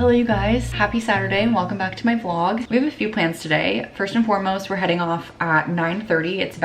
Hello you guys, happy Saturday and welcome back to my vlog. We have a few plans today. First and foremost, we're heading off at 9:30. It's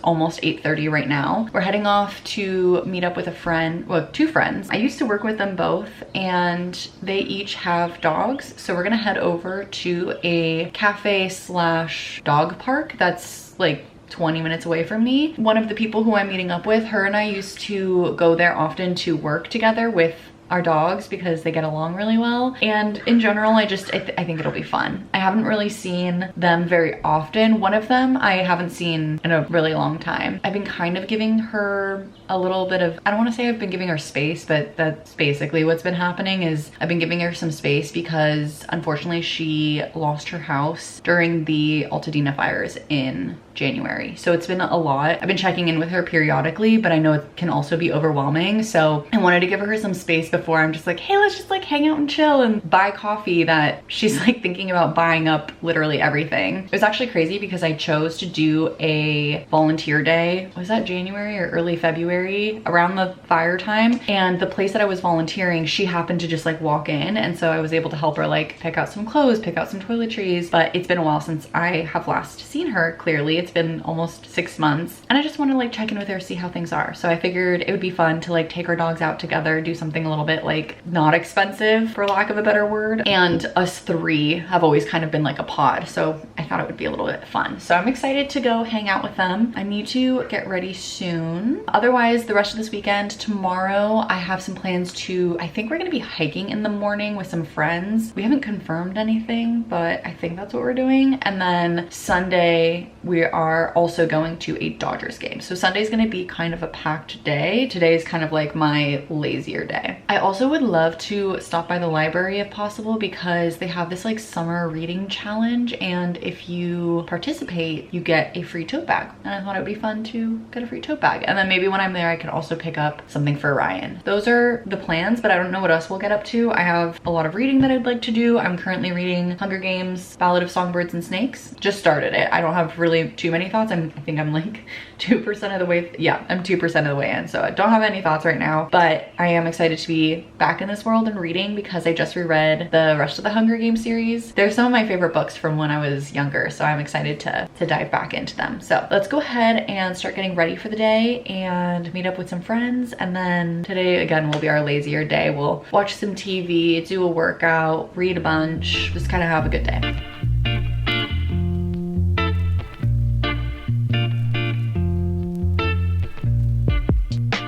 almost 8:30 right now. We're heading off to meet up with a friend, well, two friends. I used to work with them both and they each have dogs. So we're gonna head over to a cafe slash dog park that's like 20 minutes away from me. One of the people who I'm meeting up with, her and I used to go there often to work together with our dogs because they get along really well, and in general I think it'll be fun. I haven't really seen them very often. One of them I haven't seen in a really long time. I've been kind of giving her a little bit of, I don't want to say I've been giving her space, but that's basically what's been happening. Is I've been giving her some space because unfortunately she lost her house during the Altadena fires in January. So it's been a lot. I've been checking in with her periodically, but I know it can also be overwhelming. So I wanted to give her some space before I'm just like, hey, let's just like hang out and chill and buy coffee, that she's like thinking about buying up literally everything. It was actually crazy because I chose to do a volunteer day. Was that January or early February, around the fire time? And the place that I was volunteering, she happened to just like walk in. And so I was able to help her like pick out some clothes, pick out some toiletries. But it's been a while since I have last seen her. Clearly it's been almost 6 months and I just want to like check in with her, see how things are. So I figured it would be fun to like take our dogs out together, do something a little bit like not expensive for lack of a better word. And us three have always kind of been like a pod, so I thought it would be a little bit fun. So I'm excited to go hang out with them. I need to get ready soon. Otherwise, the rest of this weekend, tomorrow I have some plans to, I think we're gonna be hiking in the morning with some friends. We haven't confirmed anything, but I think that's what we're doing. And then Sunday we are also going to a Dodgers game. So Sunday's gonna be kind of a packed day. Today is kind of like my lazier day. I also would love to stop by the library if possible because they have this like summer reading challenge, and if you participate you get a free tote bag, and I thought it would be fun to get a free tote bag. And then maybe when I'm there I could also pick up something for Ryan. Those are the plans, but I don't know what else we'll get up to. I have a lot of reading that I'd like to do. I'm currently reading Hunger Games Ballad of Songbirds and Snakes. Just started it. I don't have really too many thoughts. I think I'm like 2% of the way, yeah, I'm 2% of the way in, so I don't have any thoughts right now, but I am excited to be back in this world and reading because I just reread the rest of the Hunger Games series. They're some of my favorite books from when I was younger, so I'm excited to dive back into them. So let's go ahead and start getting ready for the day and meet up with some friends. And then today again will be our lazier day. We'll watch some TV, do a workout, read a bunch, just kind of have a good day.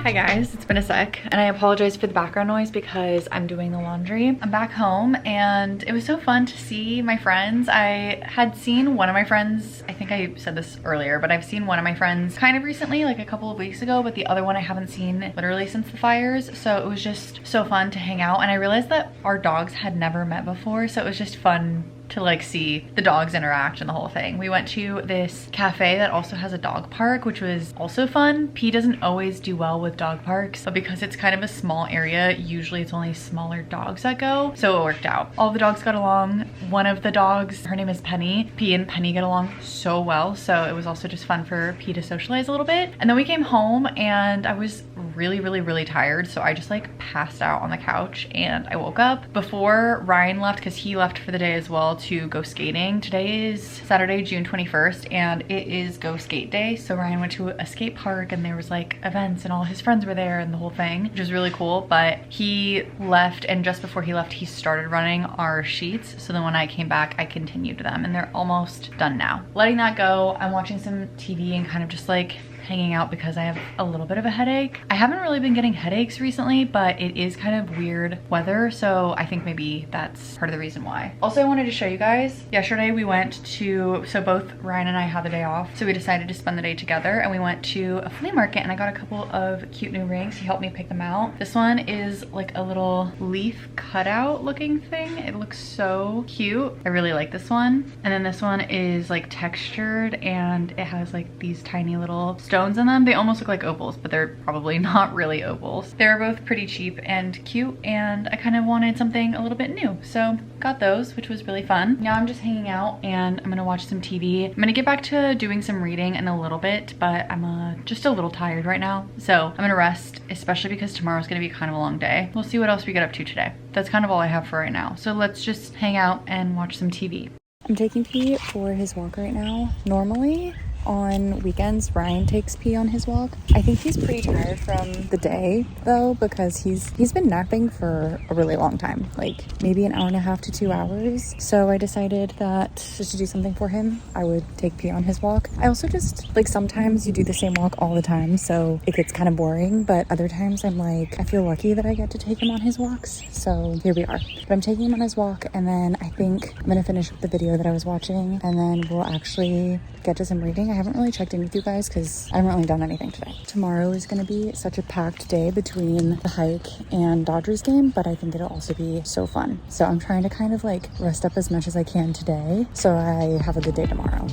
Hi guys, it's been a sec and I apologize for the background noise because I'm doing the laundry. I'm back home and it was so fun to see my friends. I had seen one of my friends, I think I said this earlier, but I've seen one of my friends kind of recently, like a couple of weeks ago, but the other one I haven't seen literally since the fires. So it was just so fun to hang out, and I realized that our dogs had never met before, so it was just fun to like see the dogs interact and the whole thing. We went to this cafe that also has a dog park, which was also fun. P doesn't always do well with dog parks, but because it's kind of a small area, usually it's only smaller dogs that go, so it worked out. All the dogs got along. One of the dogs, her name is Penny. P and Penny get along so well, so it was also just fun for P to socialize a little bit. And then we came home and I was really tired, so I just like passed out on the couch and I woke up before Ryan left because he left for the day as well to go skating. Today is Saturday, June 21st, and it is Go Skate Day. So Ryan went to a skate park and there was like events and all his friends were there and the whole thing, which was really cool. But he left, and just before he left he started running our sheets. So then when I came back I continued them and they're almost done now. Letting that go, I'm watching some TV and kind of just like hanging out because I have a little bit of a headache. I haven't really been getting headaches recently, but it is kind of weird weather, so I think maybe that's part of the reason why. Also, I wanted to show you guys, yesterday we went to, so both Ryan and I had the day off, so we decided to spend the day together and we went to a flea market and I got a couple of cute new rings. He helped me pick them out. This one is like a little leaf cutout looking thing. It looks so cute. I really like this one. And then this one is like textured and it has like these tiny little stones stones in them. They almost look like opals, but they're probably not really opals. They're both pretty cheap and cute, and I kind of wanted something a little bit new, so got those, which was really fun. Now I'm just hanging out and I'm gonna watch some TV. I'm gonna get back to doing some reading in a little bit, but I'm just a little tired right now, so I'm gonna rest, especially because tomorrow's gonna be kind of a long day. We'll see what else we get up to today. That's kind of all I have for right now, so let's just hang out and watch some TV. I'm taking Pete for his walk right now. Normally on weekends, Ryan takes P on his walk. I think he's pretty tired from the day though, because he's been napping for a really long time, like maybe an hour and a half to 2 hours. So I decided that just to do something for him, I would take P on his walk. I also just like, sometimes you do the same walk all the time, so it gets kind of boring, but other times I'm like, I feel lucky that I get to take him on his walks. So here we are. But I'm taking him on his walk, and then I think I'm gonna finish up the video that I was watching, and then we'll actually get to some reading. I haven't really checked in with you guys because I haven't really done anything today. Tomorrow is going to be such a packed day between the hike and Dodgers game, but I think it'll also be so fun. So I'm trying to kind of like rest up as much as I can today so I have a good day tomorrow.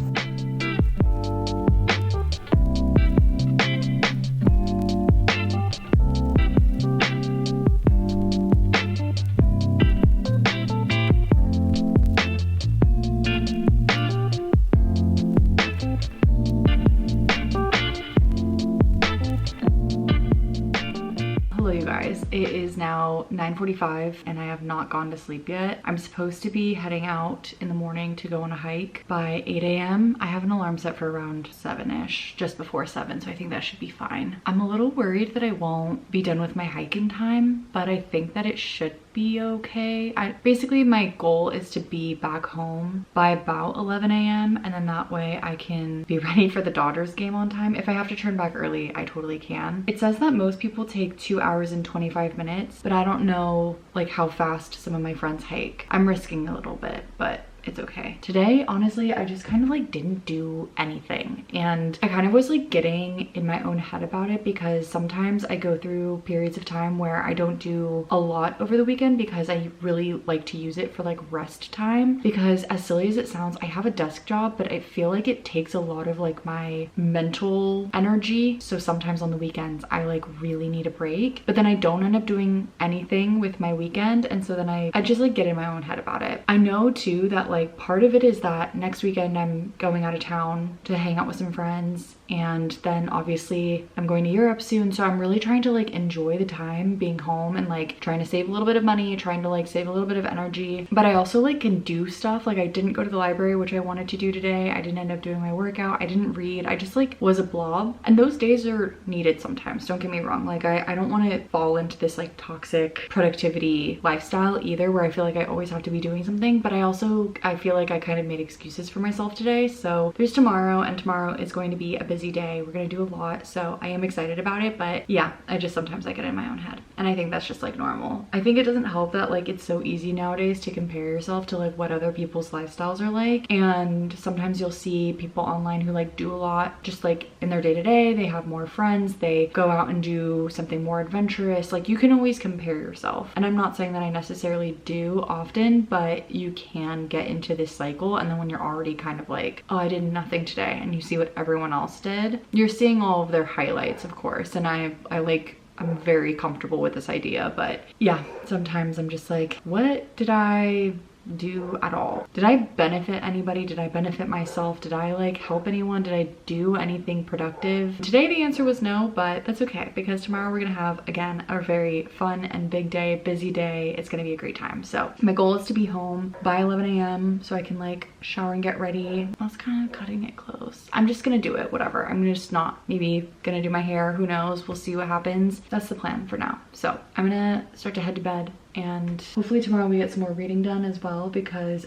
It is now 9:45 and I have not gone to sleep yet. I'm supposed to be heading out in the morning to go on a hike by 8 a.m. I have an alarm set for around 7-ish, just before 7, so I think that should be fine. I'm a little worried that I won't be done with my hike in time, but I think that it should be okay. Basically my goal is to be back home by about 11 a.m. and then that way I can be ready for the Dodgers game on time. If I have to turn back early, I totally can. It says that most people take 2 hours and 25 minutes, but I don't know like how fast some of my friends hike. I'm risking a little bit, but it's okay. Today, honestly, I just kind of like didn't do anything, and I kind of was like getting in my own head about it because sometimes I go through periods of time where I don't do a lot over the weekend because I really like to use it for like rest time, because as silly as it sounds, I have a desk job, but I feel like it takes a lot of like my mental energy. So sometimes on the weekends I like really need a break, but then I don't end up doing anything with my weekend, and so then I just like get in my own head about it. I know too that like part of it is that next weekend I'm going out of town to hang out with some friends, and then obviously I'm going to Europe soon, so I'm really trying to like enjoy the time being home and like trying to save a little bit of money, trying to like save a little bit of energy. But I also like can do stuff. Like I didn't go to the library, which I wanted to do today. I didn't end up doing my workout. I didn't read. I just like was a blob, and those days are needed sometimes, don't get me wrong. Like I don't want to fall into this like toxic productivity lifestyle either, where I feel like I always have to be doing something, but I feel like I kind of made excuses for myself today. So there's tomorrow, and tomorrow is going to be a busy day. We're gonna do a lot, so I am excited about it. But yeah, sometimes I get in my own head, and I think that's just like normal. I think it doesn't help that like it's so easy nowadays to compare yourself to like what other people's lifestyles are like, and sometimes you'll see people online who like do a lot just like in their day-to-day. They have more friends, they go out and do something more adventurous. Like you can always compare yourself, and I'm not saying that I necessarily do often, but you can get into this cycle, and then when you're already kind of like, oh, I did nothing today, and you see what everyone else did, you're seeing all of their highlights, of course, and I'm very comfortable with this idea. But yeah, sometimes I'm just like, what did I do at all? Did I benefit anybody? Did I benefit myself? Did I like help anyone? Did I do anything productive? Today the answer was no, but that's okay, because tomorrow we're gonna have again a very fun and big day, busy day. It's gonna be a great time. So my goal is to be home by 11 a.m. so I can like shower and get ready. I was kind of cutting it close. I'm just gonna do it, whatever. I'm just not maybe gonna do my hair, who knows, we'll see what happens. That's the plan for now. So I'm gonna start to head to bed, and hopefully tomorrow we get some more reading done as well, because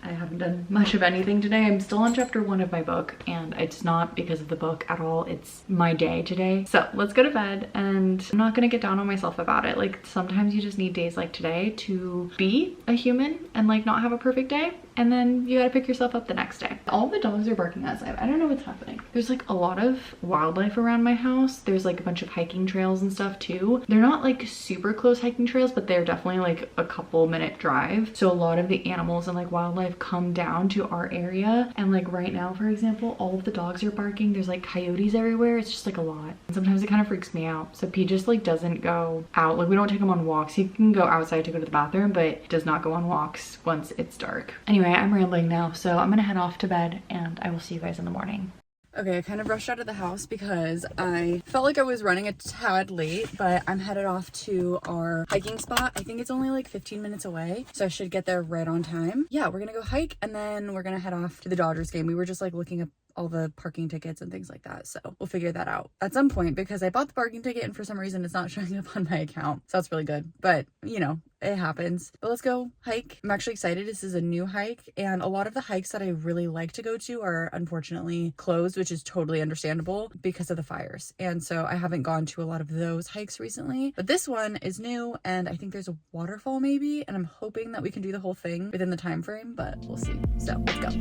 I haven't done much of anything today. I'm still on chapter 1 of my book, and it's not because of the book at all. It's my day today. So let's go to bed, and I'm not gonna get down on myself about it. Like sometimes you just need days like today to be a human and like not have a perfect day, and then you gotta pick yourself up the next day. All the dogs are barking outside. I don't know what's happening. There's like a lot of wildlife around my house. There's like a bunch of hiking trails and stuff too. They're not like super close hiking trails, but they're definitely like a couple minute drive. So a lot of the animals and like wildlife I've come down to our area. And like right now, for example, all of the dogs are barking. There's like coyotes everywhere. It's just like a lot. And sometimes it kind of freaks me out. So P just like doesn't go out. Like we don't take him on walks. He can go outside to go to the bathroom, but does not go on walks once it's dark. Anyway, I'm rambling now. So I'm gonna head off to bed and I will see you guys in the morning. Okay, I kind of rushed out of the house because I felt like I was running a tad late, but I'm headed off to our hiking spot. I think it's only like 15 minutes away, so I should get there right on time. Yeah, we're gonna go hike and then we're gonna head off to the Dodgers game. We were just like looking up all the parking tickets and things like that, so we'll figure that out at some point because I bought the parking ticket and for some reason it's not showing up on my account, so that's really good, but you know, it happens. But let's go hike. I'm actually excited. This is a new hike and a lot of the hikes that I really like to go to are unfortunately closed, which is totally understandable because of the fires, and so I haven't gone to a lot of those hikes recently, but this one is new and I think there's a waterfall maybe, and I'm hoping that we can do the whole thing within the time frame, but we'll see. So let's go.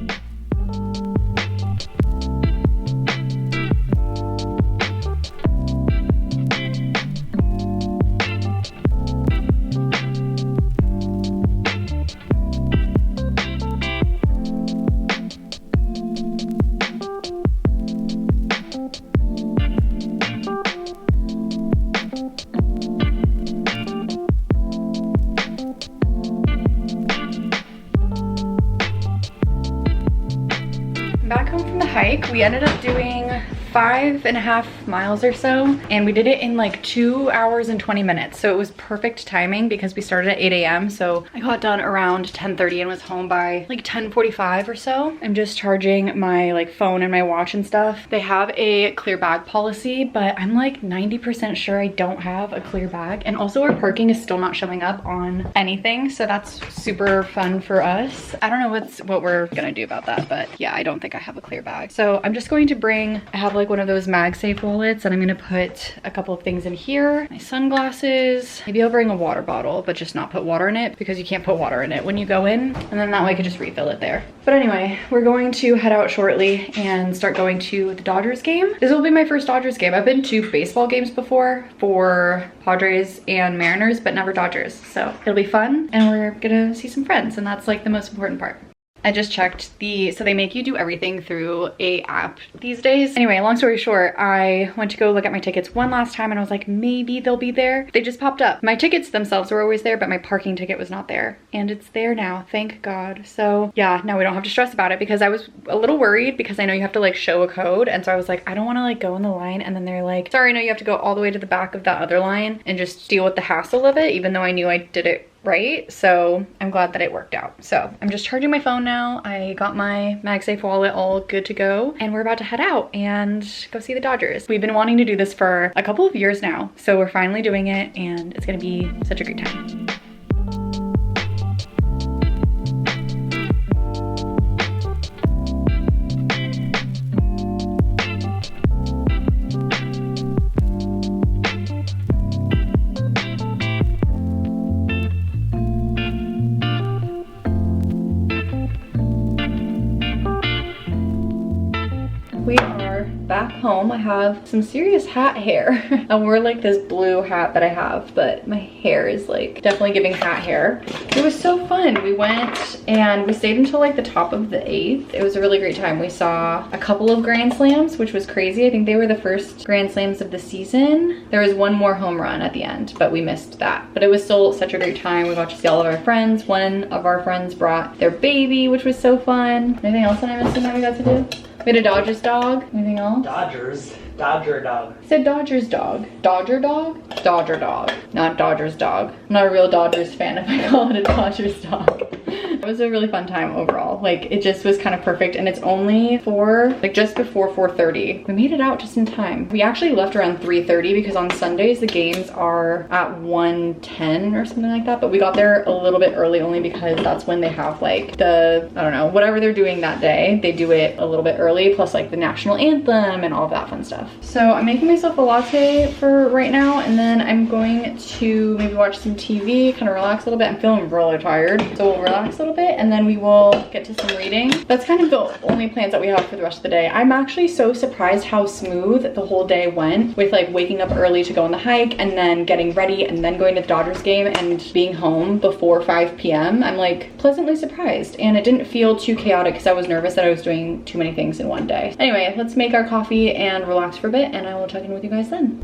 Back home from the hike, we ended up doing 5.5 miles or so, and we did it in like 2 hours and 20 minutes. So it was perfect timing because we started at 8 a.m. So I got done around 10:30 and was home by like 10:45 or so. I'm just charging my like phone and my watch and stuff. They have a clear bag policy, but I'm like 90% sure I don't have a clear bag. And also our parking is still not showing up on anything. So that's super fun for us. I don't know what we're gonna do about that, but yeah, I don't think I have a clear bag. So I'm just going to bring, I have like one of those MagSafe wallets and I'm gonna put a couple of things in here. My sunglasses, maybe I'll bring a water bottle, but just not put water in it because you can't put water in it when you go in. And then that way I could just refill it there. But anyway, we're going to head out shortly and start going to the Dodgers game. This will be my first Dodgers game. I've been to baseball games before for Padres and Mariners, but never Dodgers. So it'll be fun and we're gonna see some friends, and that's like the most important part. I just checked so they make you do everything through a app these days. Anyway, long story short, I went to go look at my tickets one last time and I was like, maybe they'll be there. They just popped up. My tickets themselves were always there, but my parking ticket was not there. And it's there now, thank God. So yeah, now we don't have to stress about it because I was a little worried because I know you have to like show a code. And so I was like, I don't wanna like go in the line and then they're like, sorry, no, you have to go all the way to the back of that other line and just deal with the hassle of it, even though I knew I did it right. So I'm glad that it worked out. So I'm just charging my phone now. I got my MagSafe wallet all good to go and we're about to head out and go see the Dodgers. We've been wanting to do this for a couple of years now, so we're finally doing it and it's gonna be such a great time. We are back home. I have some serious hat hair. I wore like this blue hat that I have, but my hair is like definitely giving hat hair. It was so fun. We went and we stayed until like the top of the 8th. It was a really great time. We saw a couple of Grand Slams, which was crazy. I think they were the first Grand Slams of the season. There was one more home run at the end, but we missed that. But it was still such a great time. We got to see all of our friends. One of our friends brought their baby, which was so fun. Anything else that I missed that we got to do? We had a Dodgers dog. Anything else? Dodger dog. I said Dodgers dog. Dodger dog? Dodger dog. Not Dodgers dog. I'm not a real Dodgers fan if I call it a Dodgers dog. It was a really fun time overall. Like it just was kind of perfect, and it's only just before 4:30. We made it out just in time. We actually left around 3:30 because on Sundays the games are at 1:10 or something like that, but we got there a little bit early only because that's when they have like the, I don't know, whatever they're doing that day, they do it a little bit early, plus like the national anthem and all of that fun stuff. So I'm making myself a latte for right now, and then I'm going to maybe watch some TV, kind of relax a little bit. I'm feeling really tired, so we'll relax a little little bit, and then we will get to some reading. That's kind of the only plans that we have for the rest of the day. I'm actually so surprised how smooth the whole day went, with like waking up early to go on the hike and then getting ready and then going to the Dodgers game and being home before 5 p.m. I'm like pleasantly surprised, and it didn't feel too chaotic because I was nervous that I was doing too many things in one day. Anyway, let's make our coffee and relax for a bit, and I will check in with you guys then.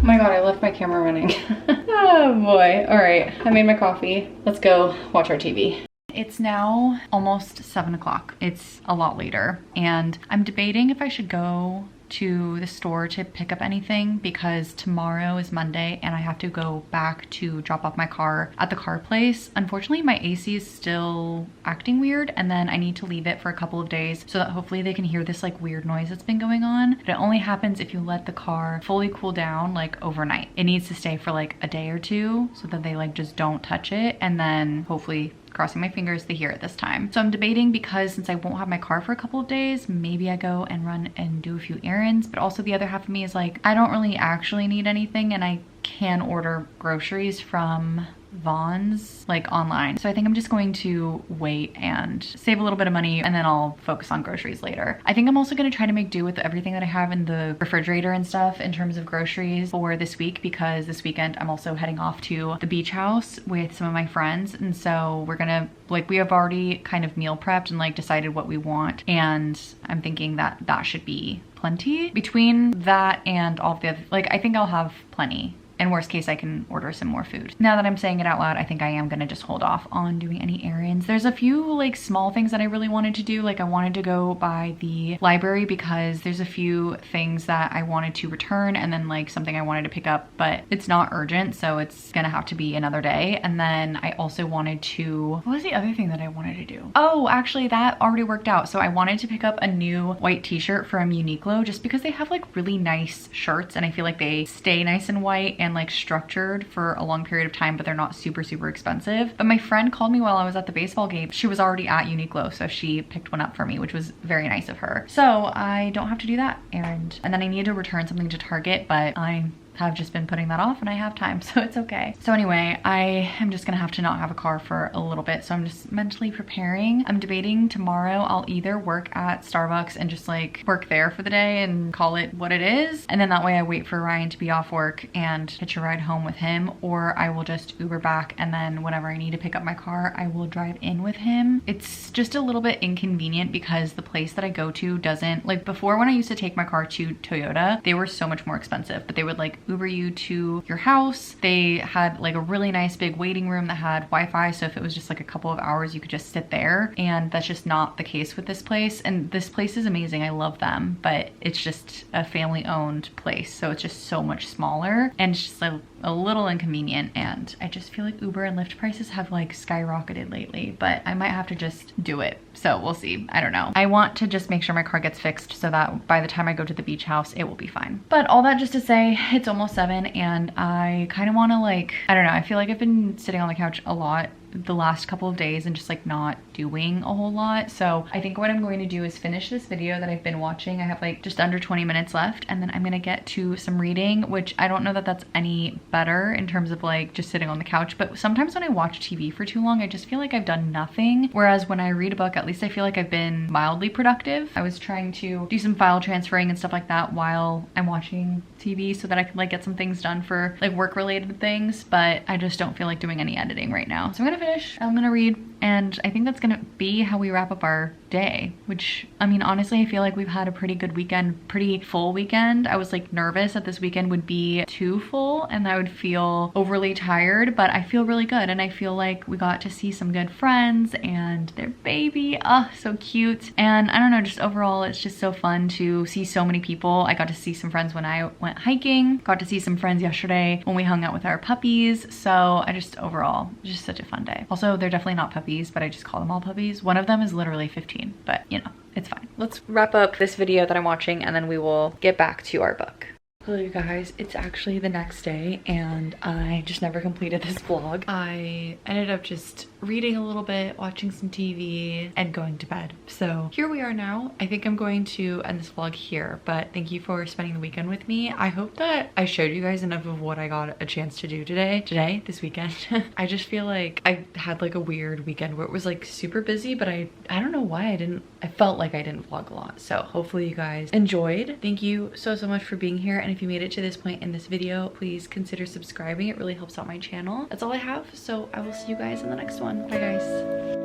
Oh my god, I left my camera running. Oh boy. All right, I made my coffee. Let's go watch our TV. It's now almost 7 o'clock. It's a lot later, and I'm debating if I should go to the store to pick up anything because tomorrow is Monday and I have to go back to drop off my car at the car place. Unfortunately, my AC is still acting weird, and then I need to leave it for a couple of days so that hopefully they can hear this like weird noise that's been going on. But it only happens if you let the car fully cool down like overnight. It needs to stay for like a day or two so that they like just don't touch it, and then hopefully, crossing my fingers, they hear it this time. So I'm debating, because since I won't have my car for a couple of days, maybe I go and run and do a few errands. But also the other half of me is like, I don't really actually need anything, and I can order groceries from Vaughn's like online. So I think I'm just going to wait and save a little bit of money, and then I'll focus on groceries later. I think I'm also going to try to make do with everything that I have in the refrigerator and stuff in terms of groceries for this week, because this weekend I'm also heading off to the beach house with some of my friends, and so we're gonna like, we have already kind of meal prepped and like decided what we want, and I'm thinking that that should be plenty. Between that and all of the other, like, I think I'll have plenty. In worst case, I can order some more food. Now that I'm saying it out loud, I think I am gonna just hold off on doing any errands. There's a few like small things that I really wanted to do. Like, I wanted to go by the library because there's a few things that I wanted to return, and then like something I wanted to pick up, but it's not urgent, so it's gonna have to be another day. And then I also wanted to, what was the other thing that I wanted to do? Oh, actually that already worked out. So I wanted to pick up a new white t-shirt from Uniqlo, just because they have like really nice shirts, and I feel like they stay nice and white and like structured for a long period of time, but they're not super expensive. But my friend called me while I was at the baseball game. She was already at Uniqlo, so she picked one up for me, which was very nice of her. So I don't have to do that errand. And then I need to return something to Target, but I have just been putting that off and I have time, so it's okay. So anyway, I am just gonna have to not have a car for a little bit, so I'm just mentally preparing. I'm debating tomorrow I'll either work at Starbucks and just like work there for the day and call it what it is, and then that way I wait for Ryan to be off work and hitch a ride home with him, or I will just Uber back, and then whenever I need to pick up my car, I will drive in with him. It's just a little bit inconvenient because the place that I go to doesn't, like before when I used to take my car to Toyota, they were so much more expensive, but they would like Uber you to your house. They had like a really nice big waiting room that had Wi-Fi, so if it was just like a couple of hours you could just sit there, and that's just not the case with this place. And this place is amazing, I love them, but it's just a family owned place, so it's just so much smaller, and it's just a little inconvenient, and I just feel like Uber and Lyft prices have like skyrocketed lately, but I might have to just do it. So we'll see, I don't know. I want to just make sure my car gets fixed so that by the time I go to the beach house, it will be fine. But all that just to say, it's almost 7 and I kind of want to like, I don't know, I feel like I've been sitting on the couch a lot the last couple of days and just like not doing a whole lot. So I think what I'm going to do is finish this video that I've been watching. I have like just under 20 minutes left, and then I'm gonna get to some reading, which I don't know that that's any better in terms of like just sitting on the couch, but sometimes when I watch TV for too long, I just feel like I've done nothing. Whereas when I read a book, at least I feel like I've been mildly productive. I was trying to do some file transferring and stuff like that while I'm watching TV so that I could like get some things done for like work related things, but I just don't feel like doing any editing right now. So I'm gonna finish, I'm gonna read, and I think that's gonna be how we wrap up our day, which, I mean, honestly, I feel like we've had a pretty good weekend, pretty full weekend. I was like nervous that this weekend would be too full and I would feel overly tired, but I feel really good, and I feel like we got to see some good friends and their baby, oh, so cute. And I don't know, just overall, it's just so fun to see so many people. I got to see some friends when I went hiking, got to see some friends yesterday when we hung out with our puppies. So I just, overall, just such a fun day. Also, they're definitely not puppies, but I just call them all puppies. One of them is literally 15, but you know, it's fine. Let's wrap up this video that I'm watching and then we will get back to our book. Hello you guys, it's actually the next day and I just never completed this vlog. I ended up just reading a little bit, watching some TV, and going to bed. So here we are now. I think I'm going to end this vlog here, but thank you for spending the weekend with me. I hope that I showed you guys enough of what I got a chance to do this weekend. I just feel like I had like a weird weekend where it was like super busy, but I don't know why I felt like I didn't vlog a lot. So hopefully you guys enjoyed. Thank you so much for being here. And if you made it to this point in this video, please consider subscribing. It really helps out my channel. That's all I have. So I will see you guys in the next one. Bye guys.